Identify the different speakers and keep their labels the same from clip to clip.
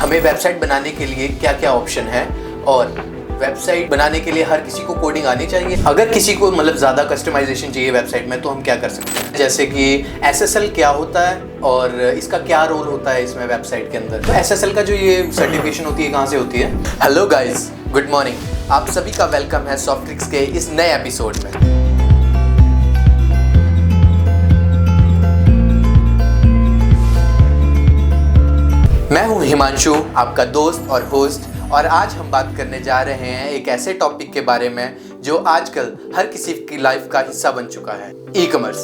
Speaker 1: हमें वेबसाइट बनाने के लिए क्या क्या ऑप्शन है और वेबसाइट बनाने के लिए हर किसी को कोडिंग आनी चाहिए। अगर किसी को ज़्यादा कस्टमाइजेशन चाहिए वेबसाइट में तो हम क्या कर सकते हैं, जैसे कि SSL क्या होता है और इसका क्या रोल होता है इसमें वेबसाइट के अंदर। तो SSL का जो ये सर्टिफिकेशन होती है कहाँ से होती है। हेलो गाइस, गुड मॉर्निंग, आप सभी का वेलकम है सॉफ्ट ट्रिक्स के इस नए एपिसोड में। मैं हूं हिमांशु, आपका दोस्त और होस्ट, और आज हम बात करने जा रहे हैं एक ऐसे टॉपिक के बारे में जो आजकल हर किसी की लाइफ का हिस्सा बन चुका है, ई कॉमर्स।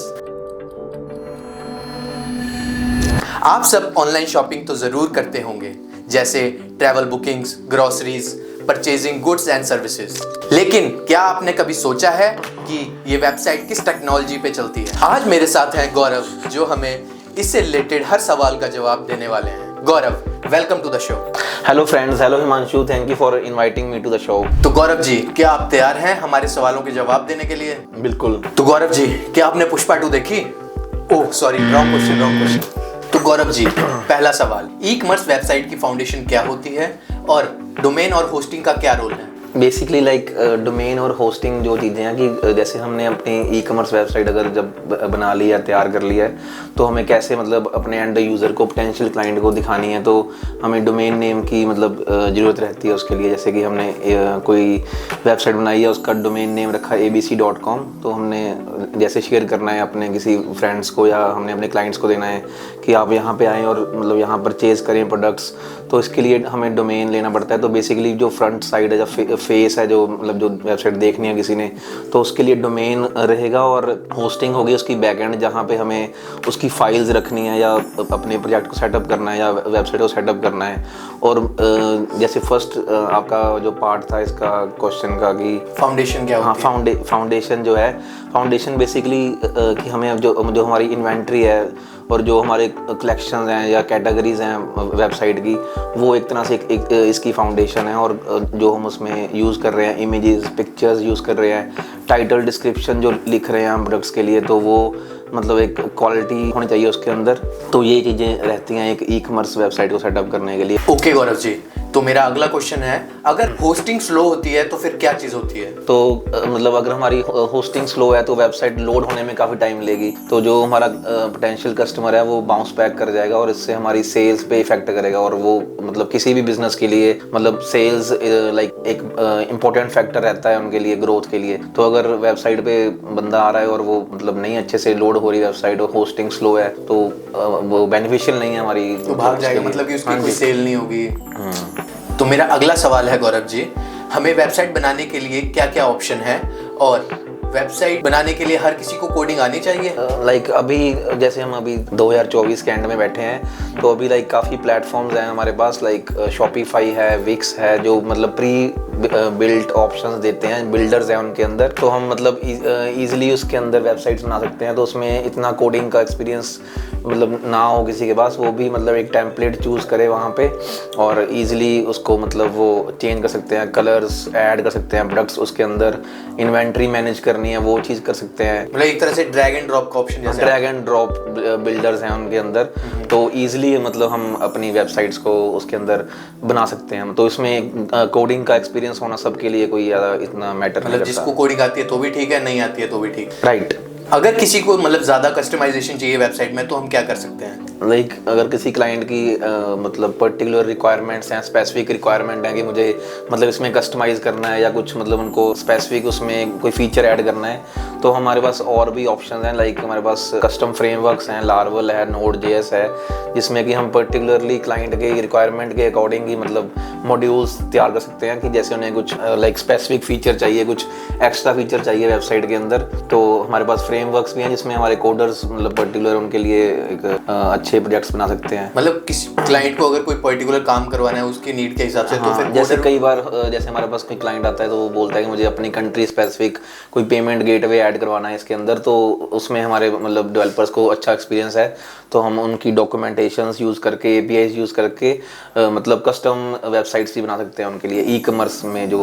Speaker 1: आप सब ऑनलाइन शॉपिंग तो जरूर करते होंगे, जैसे travel bookings, groceries, purchasing goods and services. लेकिन क्या आपने कभी सोचा है कि ये वेबसाइट किस टेक्नोलॉजी पे चलती है। आज मेरे साथ हैं गौरव, जो हमें इससे रिलेटेड हर सवाल का जवाब देने वाले हैं। Gaurav, welcome to the show.
Speaker 2: Hello friends, hello Himanshu, thank you for inviting me to the show.
Speaker 1: तो गौरव जी, क्या आप तैयार हैं हमारे सवालों के जवाब देने के लिए?
Speaker 2: बिल्कुल।
Speaker 1: तो गौरव जी, क्या आपने पुष्पा 2 देखी? Oh sorry, wrong question. तो गौरव जी, पहला सवाल, ई कॉमर्स वेबसाइट की फाउंडेशन क्या होती है और डोमेन और होस्टिंग का क्या रोल है?
Speaker 2: बेसिकली डोमेन और होस्टिंग जो चीज़ें हैं कि जैसे हमने अपनी ई कॉमर्स वेबसाइट अगर जब बना ली है, तैयार कर लिया है, तो हमें कैसे अपने एंड यूज़र को, पोटेंशियल क्लाइंट को दिखानी है, तो हमें डोमेन नेम की ज़रूरत रहती है उसके लिए। जैसे कि हमने कोई वेबसाइट बनाई है, उसका डोमेन नेम रखा abc.com, तो हमने जैसे शेयर करना है अपने किसी फ्रेंड्स को या हमने अपने क्लाइंट्स को देना है कि आप यहाँ पे आएँ और यहाँ परचेज़ करें प्रोडक्ट्स, तो इसके लिए हमें डोमेन लेना पड़ता है। तो बेसिकली जो फ्रंट साइड है, जो फेस है, जो जो वेबसाइट देखनी है किसी ने, तो उसके लिए डोमेन रहेगा और होस्टिंग होगी उसकी बैकएंड, जहाँ पे हमें उसकी फाइल्स रखनी है या अपने प्रोजेक्ट को सेटअप करना है या वेबसाइट को सेटअप करना है। और जैसे फर्स्ट आपका जो पार्ट था इसका क्वेश्चन का कि
Speaker 1: फाउंडेशन क्या होती है?
Speaker 2: फाउंडेशन जो है, फाउंडेशन बेसिकली कि हमें जो हमारी इन्वेंट्री है और जो हमारे कलेक्शंस हैं या कैटेगरीज हैं वेबसाइट की, वो एक तरह से एक इसकी फाउंडेशन है। और जो हम उसमें यूज़ कर रहे हैं, इमेजेस, पिक्चर्स यूज़ कर रहे हैं, टाइटल, डिस्क्रिप्शन जो लिख रहे हैं हम प्रोडक्ट्स के लिए, तो वो एक क्वालिटी होनी चाहिए उसके अंदर। तो ये चीज़ें रहती हैं एक ई कॉमर्स वेबसाइट को सेटअप करने के लिए।
Speaker 1: ओके गौरव जी, तो मेरा अगला क्वेश्चन है, अगर होस्टिंग स्लो होती है तो फिर क्या चीज़ होती है?
Speaker 2: तो अगर हमारी होस्टिंग स्लो है तो वेबसाइट लोड होने में काफ़ी टाइम लेगी, तो जो हमारा पोटेंशियल कस्टमर है वो बाउंस बैक कर जाएगा और इससे हमारी सेल्स पे इफेक्ट करेगा। और वो किसी भी बिजनेस के लिए सेल्स एक इम्पोर्टेंट फैक्टर रहता है उनके लिए, ग्रोथ के लिए। तो अगर वेबसाइट पे बंदा आ रहा है और वो नहीं अच्छे से लोड हो रही वेबसाइट और होस्टिंग स्लो है, तो वो बेनिफिशियल नहीं है हमारी,
Speaker 1: तो भाग जाएगा, कि उसकी कोई सेल नहीं होगी। तो मेरा अगला सवाल है गौरव जी, हमें वेबसाइट बनाने के लिए क्या क्या ऑप्शन है और वेबसाइट बनाने के लिए हर किसी को कोडिंग आनी चाहिए?
Speaker 2: अभी जैसे हम अभी 2024 के एंड में बैठे हैं, तो अभी काफ़ी प्लेटफॉर्म्स हैं हमारे पास, शॉपिफाई है, विक्स है, जो प्री बिल्ट ऑप्शंस देते हैं, बिल्डर्स हैं उनके अंदर। तो हम ईजिली उसके अंदर वेबसाइट्स बना सकते हैं। तो उसमें इतना कोडिंग का एक्सपीरियंस ना हो किसी के पास, वो भी एक टेम्पलेट चूज़ करे वहाँ पे और ईजिली उसको वो चेंज कर सकते हैं, कलर्स ऐड कर सकते हैं, प्रोडक्ट्स उसके अंदर, इन्वेंट्री मैनेज करनी है वो चीज़ कर सकते हैं।
Speaker 1: एक तरह से ड्रैग एंड ड्रॉप का ऑप्शन, जैसे
Speaker 2: ड्रैग एंड ड्रॉप बिल्डर्स हैं उनके अंदर। तो ईजिली हम अपनी वेबसाइट्स को उसके अंदर बना सकते हैं। तो इसमें कोडिंग का एक्सपीरियंस होना सबके लिए कोई ज़्यादा इतना मैटर नहीं करता।
Speaker 1: जिसको कोडिंग आती है तो भी ठीक है, नहीं आती है तो भी ठीक।
Speaker 2: राइट।
Speaker 1: अगर किसी को ज़्यादा कस्टमाइजेशन चाहिए वेबसाइट में तो हम क्या कर सकते हैं?
Speaker 2: अगर किसी क्लाइंट की पर्टिकुलर रिक्वायरमेंट्स हैं, स्पेसिफिक रिक्वायरमेंट है कि मुझे इसमें कस्टमाइज़ करना है या कुछ उनको स्पेसिफिक उसमें कोई फीचर ऐड करना है, तो हमारे पास और भी ऑप्शन हैं। हमारे पास कस्टम फ्रेमवर्क्स हैं, लार्वल है, नोड.js है, जिसमें कि हम पर्टिकुलरली क्लाइंट के रिक्वायरमेंट के अकॉर्डिंग ही मॉड्यूल्स तैयार कर सकते हैं कि जैसे उन्हें कुछ स्पेसिफिक फीचर चाहिए, कुछ एक्स्ट्रा फीचर चाहिए वेबसाइट के अंदर, तो हमारे पास फ्रेमवर्क्स भी हैं जिसमें हमारे कोडर्स पर्टिकुलर उनके लिए एक अच्छे प्रोजेक्ट्स बना सकते हैं।
Speaker 1: किसी क्लाइंट को अगर कोई पर्टिकुलर काम करवाना है उसकी नीड के हिसाब से, तो फिर
Speaker 2: जैसे कई बार जैसे हमारे पास कोई क्लाइंट आता है तो वो बोलता है कि मुझे अपनी कंट्री स्पेसिफिक कोई पेमेंट गेटवे ऐड करवाना है इसके अंदर, तो उसमें हमारे डेवलपर्स को अच्छा एक्सपीरियंस है, तो हम उनकी डॉक्यूमेंटेशंस यूज़ करके, APIs यूज़ करके कस्टम वेबसाइट्स भी बना सकते हैं उनके लिए, ई कॉमर्स में जो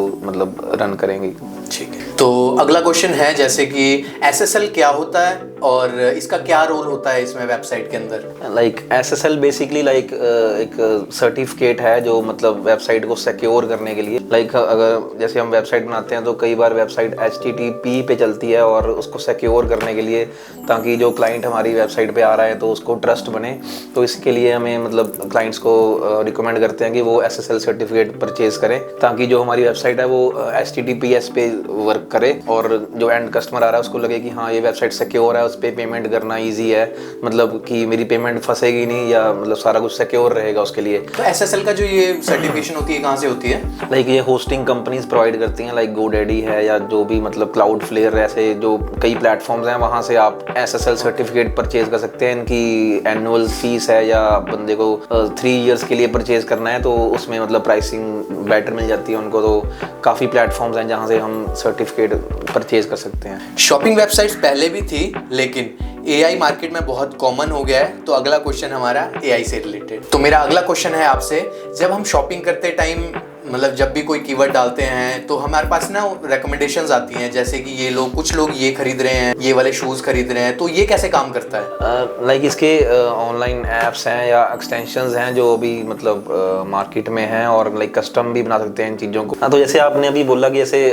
Speaker 2: रन करेंगे।
Speaker 1: ठीक है। तो अगला क्वेश्चन है जैसे कि SSL क्या होता है और इसका क्या रोल होता है इसमें वेबसाइट के अंदर?
Speaker 2: लाइक SSL बेसिकली लाइक एक सर्टिफिकेट है जो मतलब वेबसाइट को सिक्योर करने के लिए, लाइक अगर जैसे हम वेबसाइट बनाते हैं तो कई बार वेबसाइट HTTP पे चलती है और उसको सिक्योर करने के लिए, ताकि जो क्लाइंट हमारी वेबसाइट पे आ रहा है तो उसको ट्रस्ट बने, तो इसके लिए हमें मतलब क्लाइंट्स को रिकमेंड करते हैं कि वो SSL सर्टिफिकेट परचेज करें, ताकि जो हमारी वेबसाइट है वो HTTPS पे वर्क करे और जो एंड कस्टमर आ रहा है उसको लगे कि हाँ ये वेबसाइट सिक्योर है, उस पर पेमेंट करना ईजी है, मतलब कि मेरी पेमेंट फंसेगी नहीं या मतलब सारा कुछ सिक्योर रहेगा उसके लिए।
Speaker 1: तो SSL का जो ये सर्टिफिकेशन होती है कहाँ से होती है?
Speaker 2: लाइक ये होस्टिंग कंपनीज प्रोवाइड करती हैं, लाइक GoDaddy है या जो भी मतलब Cloudflare, ऐसे जो कई प्लेटफॉर्म्स हैं वहाँ से आप SSL सर्टिफिकेट परचेज कर सकते हैं। इनकी एनुअल फीस है या बंदे को 3 इयर्स के लिए परचेज करना है तो उसमें मतलब प्राइसिंग बेटर मिल जाती है उनको, तो काफ़ी प्लेटफॉर्म्स हैं जहाँ से हम सर्टिफिकेट परचेज कर सकते हैं।
Speaker 1: शॉपिंग वेबसाइट्स पहले भी थी लेकिन AI मार्केट में बहुत कॉमन हो गया है, तो अगला क्वेश्चन हमारा AI से रिलेटेड। तो मेरा अगला क्वेश्चन है आपसे, जब हम शॉपिंग करते टाइम मतलब जब भी कोई कीवर्ड डालते हैं तो हमारे पास ना रिकमेंडेशंस आती हैं, जैसे कि ये लोग कुछ लोग ये खरीद रहे हैं, ये वाले शूज़ खरीद रहे हैं, तो ये कैसे काम करता है?
Speaker 2: लाइक इसके ऑनलाइन ऐप्स हैं या एक्सटेंशंस हैं जो अभी मतलब मार्केट में हैं और लाइक कस्टम भी बना सकते हैं इन चीज़ों को। हाँ, तो जैसे आपने अभी बोला कि ऐसे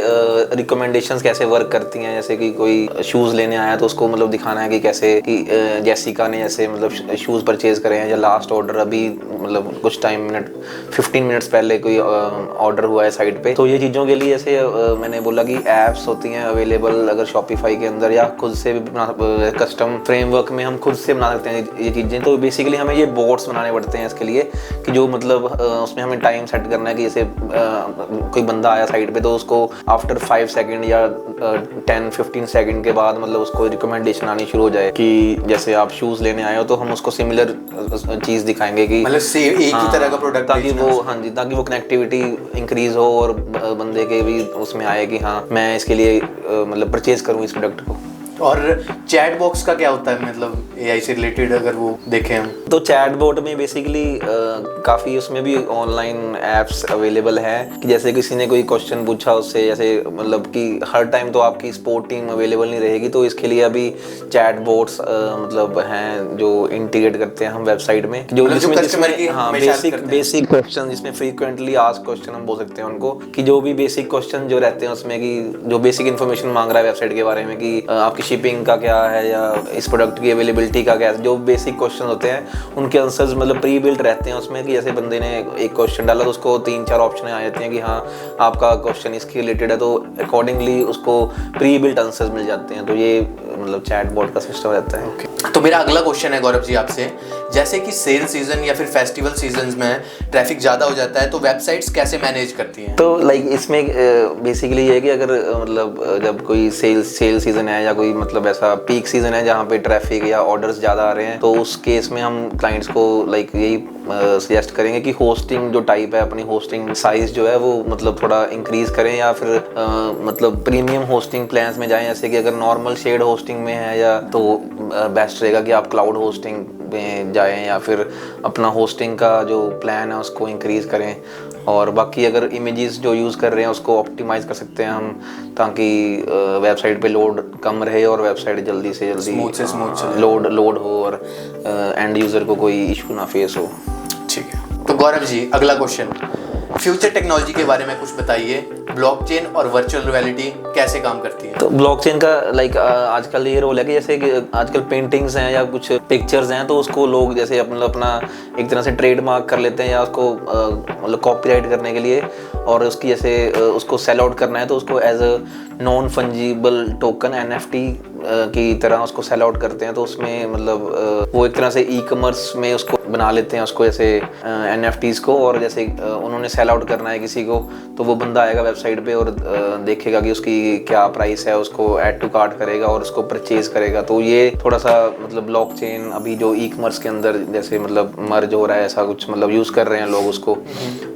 Speaker 2: रिकमेंडेशंस कैसे वर्क करती हैं, जैसे कि कोई शूज़ लेने आया तो उसको मतलब दिखाना है कि कैसे कि जैसिका ने जैसे मतलब शूज़ परचेज करे हैं या लास्ट ऑर्डर अभी मतलब कुछ 15 मिनट्स पहले कोई ऑर्डर हुआ है साइट पे, तो ये चीज़ों के लिए ऐसे मैंने बोला कि ऐप्स होती हैं अवेलेबल अगर शॉपिफाई के अंदर, या खुद से भी कस्टम फ्रेमवर्क में हम खुद से बना सकते हैं ये चीज़ें। तो बेसिकली हमें ये बोट्स बनाने पड़ते हैं इसके लिए कि जो मतलब उसमें हमें टाइम सेट करना है कि जैसे कोई बंदा आया साइट पे तो उसको आफ्टर 5 सेकेंड या 10-15 सेकेंड के बाद मतलब उसको रिकमेंडेशन आनी शुरू हो जाए कि जैसे आप शूज़ लेने आए हो तो हम उसको सिमिलर चीज़ दिखाएंगे कि
Speaker 1: मतलब एक ही तरह का प्रोडक्ट,
Speaker 2: ताकि वो हाँ जी ताकि वो कनेक्टिविटी इंक्रीज हो और बंदे के भी उसमें आए कि हाँ मैं इसके लिए मतलब परचेज करूँ इस प्रोडक्ट को।
Speaker 1: और चैट बॉक्स का क्या होता है, मतलब AI से रिलेटेड अगर वो देखें हम
Speaker 2: तो चैट बोट में बेसिकली काफ़ी उसमें भी ऑनलाइन ऐप्स अवेलेबल हैं कि जैसे किसी ने कोई क्वेश्चन पूछा उससे, जैसे मतलब कि हर टाइम तो आपकी सपोर्ट टीम अवेलेबल नहीं रहेगी, तो इसके लिए अभी चैट बोट्स मतलब हैं जो इंटीग्रेट करते हैं हम वेबसाइट में, जो जिसमें हाँ बेसिक क्वेश्चन जिसमें फ्रीक्वेंटली आस्क्ड क्वेश्चन हम बोल सकते हैं उनको, कि जो भी बेसिक क्वेश्चन जो रहते हैं उसमें कि जो बेसिक इन्फॉर्मेशन मांग रहा है वेबसाइट के बारे में कि आपकी शिपिंग का क्या है या इस प्रोडक्ट की अवेलेबिलिटी का क्या है, जो बेसिक क्वेश्चन होते हैं उनके आंसर्स मतलब प्री बिल्ट रहते हैं उसमें, कि जैसे बंदे ने एक क्वेश्चन डाला तो उसको 3-4 ऑप्शन आ जाते हैं कि हाँ आपका क्वेश्चन इसके रिलेटेड है, तो अकॉर्डिंगली उसको प्री बिल्ट आंसर्स मिल जाते हैं। तो ये मतलब चैट बॉट का सिस्टम रहता है।
Speaker 1: तो मेरा अगला क्वेश्चन है गौरव जी आपसे, जैसे कि सेल सीजन या फिर फेस्टिवल सीजन में ट्रैफिक ज़्यादा हो जाता है तो वेबसाइट्स कैसे मैनेज करती हैं?
Speaker 2: तो लाइक इसमें बेसिकली ये है कि अगर मतलब जब कोई सेल सीजन है या कोई मतलब ऐसा पीक सीजन है जहाँ पे ट्रैफिक या ऑर्डर्स ज़्यादा आ रहे हैं, तो उस केस में हम क्लाइंट्स को लाइक यही सजेस्ट करेंगे कि होस्टिंग जो टाइप है अपनी होस्टिंग साइज जो है वो मतलब थोड़ा इंक्रीज करें या फिर मतलब प्रीमियम होस्टिंग प्लान्स में जाएं, जैसे कि अगर नॉर्मल शेड होस्टिंग में है या तो बेस्ट रहेगा कि आप क्लाउड होस्टिंग में जाएं या फिर अपना होस्टिंग का जो प्लान है उसको इंक्रीज करें। और बाकी अगर इमेजेस जो यूज़ कर रहे हैं उसको ऑप्टिमाइज कर सकते हैं हम, ताकि वेबसाइट पे लोड कम रहे और वेबसाइट जल्दी से जल्दी लोड हो और एंड यूज़र को कोई इशू ना फेस हो।
Speaker 1: ठीक है, तो गौरव जी अगला क्वेश्चन, फ्यूचर टेक्नोलॉजी के बारे में कुछ बताइए, ब्लॉकचेन और वर्चुअल रियलिटी कैसे काम करती है?
Speaker 2: तो ब्लॉकचेन का लाइक आजकल ये रोल है कि जैसे कि आजकल पेंटिंग्स हैं या कुछ पिक्चर्स हैं तो उसको लोग जैसे अपना एक तरह से ट्रेडमार्क कर लेते हैं या उसको मतलब कॉपीराइट करने के लिए, और उसकी जैसे उसको सेल आउट करना है तो उसको as a non fungible token NFT की तरह उसको सेल आउट करते हैं। तो उसमें मतलब वो एक तरह से ई-कॉमर्स में उसको बना लेते हैं उसको जैसे NFTs को, और जैसे उन्होंने सेल आउट करना है किसी को तो वो बंदा आएगा वेबसाइट पे और देखेगा कि उसकी क्या प्राइस है, उसको ऐड टू कार्ट करेगा और उसको परचेज करेगा। तो ये थोड़ा सा मतलब ब्लॉकचेन अभी जो ई-कॉमर्स के अंदर जैसे मतलब मर्ज हो रहा है ऐसा कुछ मतलब यूज़ कर रहे हैं लोग उसको।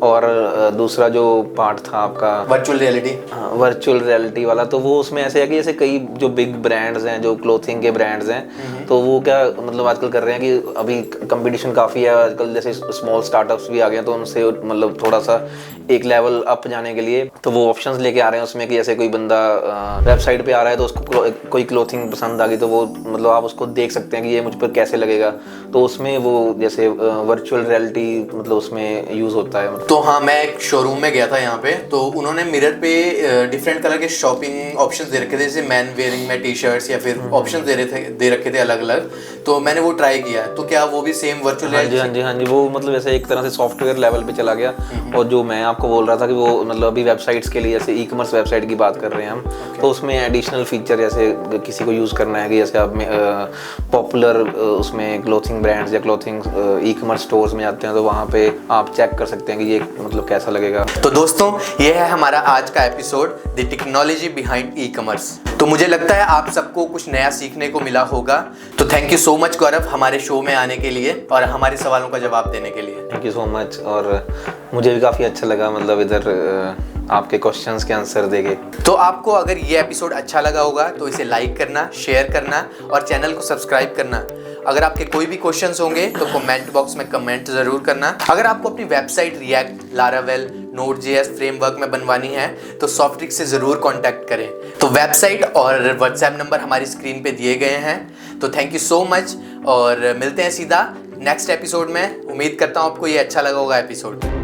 Speaker 2: और दूसरा जो पार्ट था आपका
Speaker 1: वर्चुअल रियलिटी,
Speaker 2: वर्चुअल रियलिटी वाला, तो वो उसमें ऐसे है कि जैसे कई जो बिग ब्रांड्स हैं जो क्लोथिंग के ब्रांड्स हैं तो वो क्या मतलब आजकल कर रहे हैं कि अभी कंपटीशन काफ़ी है आजकल, जैसे स्मॉल स्टार्टअप्स भी आ गए हैं, तो उनसे मतलब थोड़ा सा एक लेवल अप जाने के लिए तो वो ऑप्शंस लेके आ रहे हैं उसमें कि जैसे कोई बंदा वेबसाइट पे आ रहा है तो उसको कोई क्लोथिंग पसंद आ गई तो वो मतलब आप उसको देख सकते हैं कि ये मुझ पर कैसे लगेगा, तो उसमें वो जैसे वर्चुअल रियलिटी मतलब उसमें यूज़ होता है।
Speaker 1: तो हाँ, मैं एक शोरूम में गया था यहाँ पे, तो उन्होंने मिरर पे डिफरेंट कलर के शॉपिंग ऑप्शंस दे रखे थे, जैसे मैन वेयरिंग में टी शर्ट्स या फिर ऑप्शंस दे रखे थे अलग अलग, तो मैंने वो ट्राई किया। तो क्या वो भी सेम वर्चुअल रियलिटी?
Speaker 2: हाँ जी, वो मतलब ऐसे एक तरह से सॉफ्टवेयर लेवल पे चला गया। और जो मैं आपको बोल रहा था कि वो मतलब अभी वेबसाइट्स के लिए जैसे ई कॉमर्स वेबसाइट की बात कर रहे हैं हम, तो उसमें एडिशनल फीचर जैसे किसी को यूज़ करना है कि जैसे आप पॉपुलर उसमें क्लोथिंग ब्रांड्स या क्लोथिंग ई कॉमर्स स्टोर्स में जाते हैं तो वहाँ पे आप चेक कर सकते हैं कि ये मतलब कैसा लगेगा।
Speaker 1: तो दोस्तों, ये है हमारा आज का episode, the technology behind e commerce. तो मुझे लगता है आप सबको कुछ नया सीखने को मिला होगा। तो थैंक यू सो मच गौरव हमारे शो में आने के लिए और हमारे सवालों का जवाब देने के लिए।
Speaker 2: थैंक यू सो मच, और मुझे भी काफ़ी अच्छा लगा मतलब इधर आपके क्वेश्चंस के आंसर देके।
Speaker 1: तो आपको अगर ये एपिसोड अच्छा लगा होगा तो इसे लाइक करना, शेयर करना और चैनल को सब्सक्राइब करना। अगर आपके कोई भी क्वेश्चंस होंगे तो कमेंट बॉक्स में कमेंट जरूर करना। अगर आपको अपनी वेबसाइट रिएक्ट, लारावेल, नोड.जेएस फ्रेमवर्क में बनवानी है तो सॉफ्टट्रिक्स से जरूर कांटेक्ट करें। तो वेबसाइट और व्हाट्सएप नंबर हमारी स्क्रीन पे दिए गए हैं। तो थैंक यू सो मच और मिलते हैं सीधा नेक्स्ट एपिसोड में। उम्मीद करता हूँ आपको ये अच्छा लगा होगा एपिसोड।